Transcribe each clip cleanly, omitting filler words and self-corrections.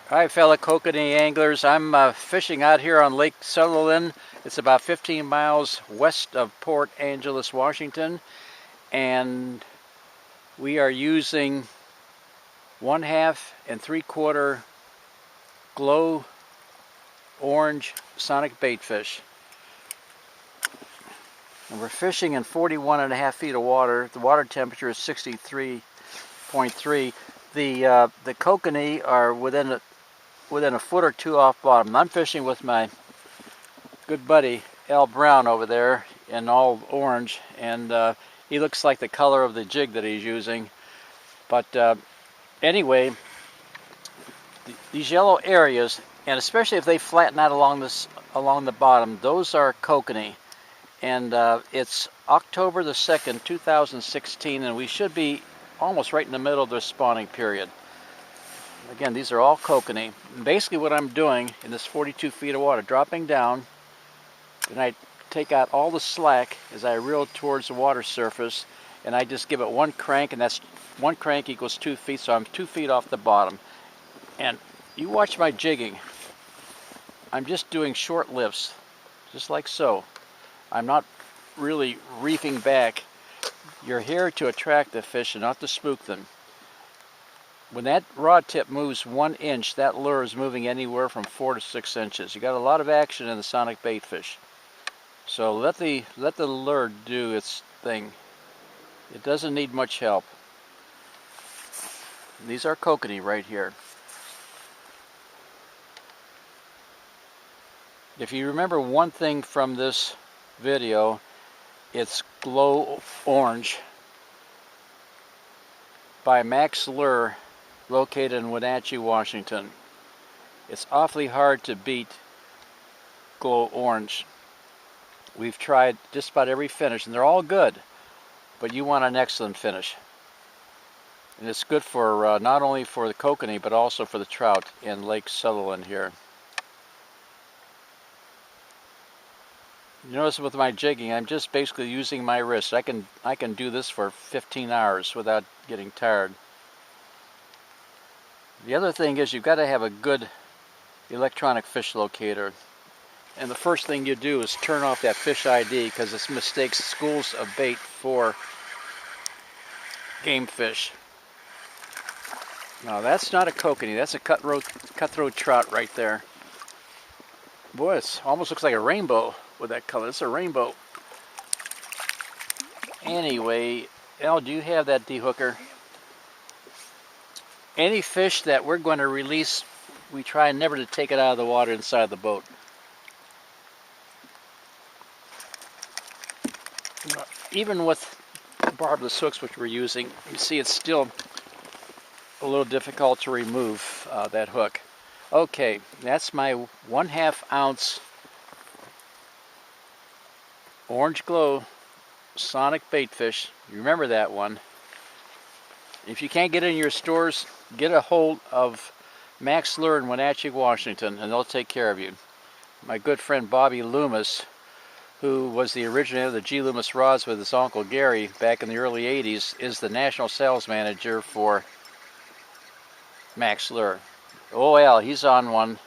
Hi fellow kokanee anglers, I'm fishing out here on Lake Sutherland. It's about 15 miles west of Port Angeles, Washington, and we are using 1/2 and 3/4 glow orange Sonic BaitFish. And we're fishing in 41.5 feet of water. The water temperature is 63.3. The kokanee are within a foot or two off bottom. I'm fishing with my good buddy Al Brown over there in all orange, and he looks like the color of the jig that he's using. But anyway, these yellow areas, and especially if they flatten out along the bottom, those are kokanee. And it's October the 2nd, 2016, and we should be almost right in the middle of the spawning period. Again, these are all kokanee. Basically what I'm doing in this 42 feet of water, dropping down, and I take out all the slack as I reel towards the water surface, and I just give it one crank, and that's one crank equals 2 feet, so I'm 2 feet off the bottom. And you watch my jigging. I'm just doing short lifts, just like so. I'm not really reefing back. You're here to attract the fish and not to spook them. When that rod tip moves 1 inch, that lure is moving anywhere from 4 to 6 inches. You got a lot of action in the Sonic BaitFish. So let the lure do its thing. It doesn't need much help. These are kokanee right here. If you remember one thing from this video, it's glow orange by Mack's Lure, located in Wenatchee, Washington. It's awfully hard to beat glow orange. We've tried just about every finish, and they're all good, but you want an excellent finish. And it's good for not only for the kokanee, but also for the trout in Lake Sutherland here. You notice with my jigging, I'm just basically using my wrist. I can do this for 15 hours without getting tired. The other thing is you've got to have a good electronic fish locator. And the first thing you do is turn off that fish ID, because it mistakes schools of bait for game fish. Now that's not a kokanee, that's a cutthroat trout right there. Boy, it almost looks like a rainbow with that color. It's a rainbow. Anyway, Al, do you have that dehooker? Any fish that we're going to release, we try never to take it out of the water inside the boat. Even with barbless hooks, which we're using, you see it's still a little difficult to remove that hook. Okay, that's my 1/2 ounce orange glow Sonic BaitFish. You remember that one. If you can't get it in your stores, get a hold of Mack's Lure in Wenatchee, Washington, and they'll take care of you. My good friend Bobby Loomis, who was the originator of the G. Loomis rods with his uncle Gary back in the early 80s, is the national sales manager for Mack's Lure. Oh, Al, he's on one.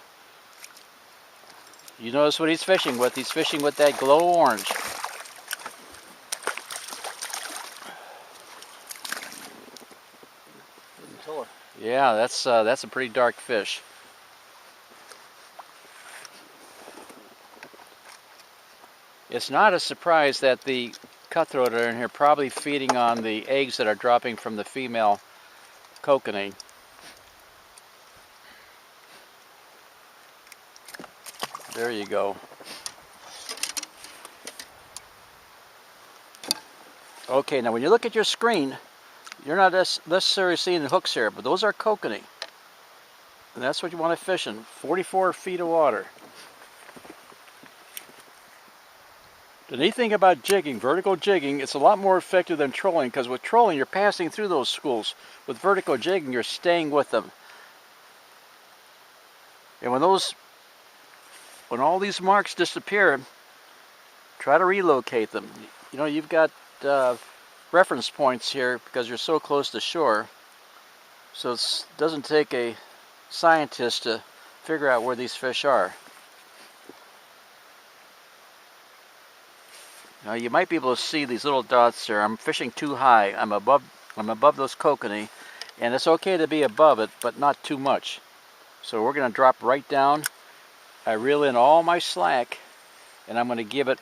You notice what he's fishing with? He's fishing with that glow orange. Yeah, that's a pretty dark fish. It's not a surprise that the cutthroat are in here, probably feeding on the eggs that are dropping from the female kokanee. There you go. Okay, now when you look at your screen, you're not necessarily seeing the hooks here, but those are kokanee. And that's what you want to fish in, 44 feet of water. The neat thing about jigging, vertical jigging, it's a lot more effective than trolling, because with trolling you're passing through those schools. With vertical jigging you're staying with them. And when all these marks disappear, try to relocate them. You know, you've got reference points here because you're so close to shore, so it doesn't take a scientists to figure out where these fish are. Now you might be able to see these little dots there. I'm fishing too high. I'm above those kokanee, and it's okay to be above it, but not too much. So we're going to drop right down. I reel in all my slack, and I'm going to give it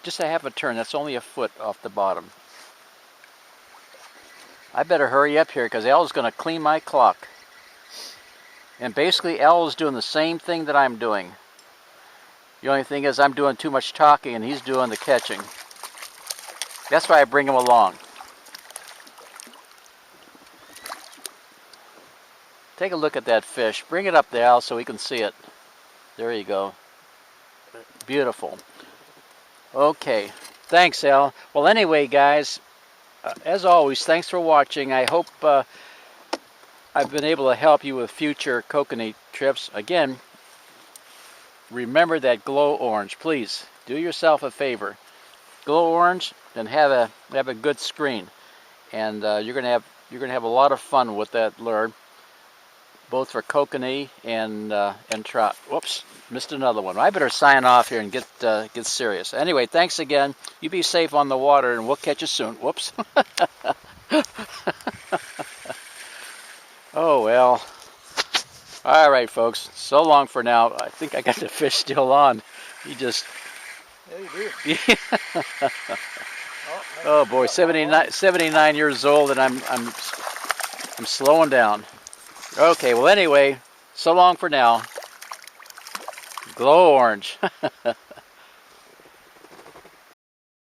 just a half a turn. That's only a foot off the bottom. I better hurry up here because Al's going to clean my clock. And basically Al is doing the same thing that I'm doing. The only thing is I'm doing too much talking and he's doing the catching. That's why I bring him along. Take a look at that fish. Bring it up there, Al, so we can see it. There you go. Beautiful. Okay. Thanks, Al. Well, anyway, guys, as always, thanks for watching. I hope I've been able to help you with future kokanee trips. Again, remember that glow orange. Please do yourself a favor. Glow orange and have a good screen, and you're gonna have a lot of fun with that lure, both for kokanee and trout. Whoops, missed another one. I better sign off here and get serious. Anyway, thanks again. You be safe on the water, and we'll catch you soon. Whoops. Oh well. All right, folks. So long for now. I think I got the fish still on. He just. Yeah, you do. Oh boy, 79 years old, and I'm slowing down. Okay, well anyway, so long for now. Glow orange.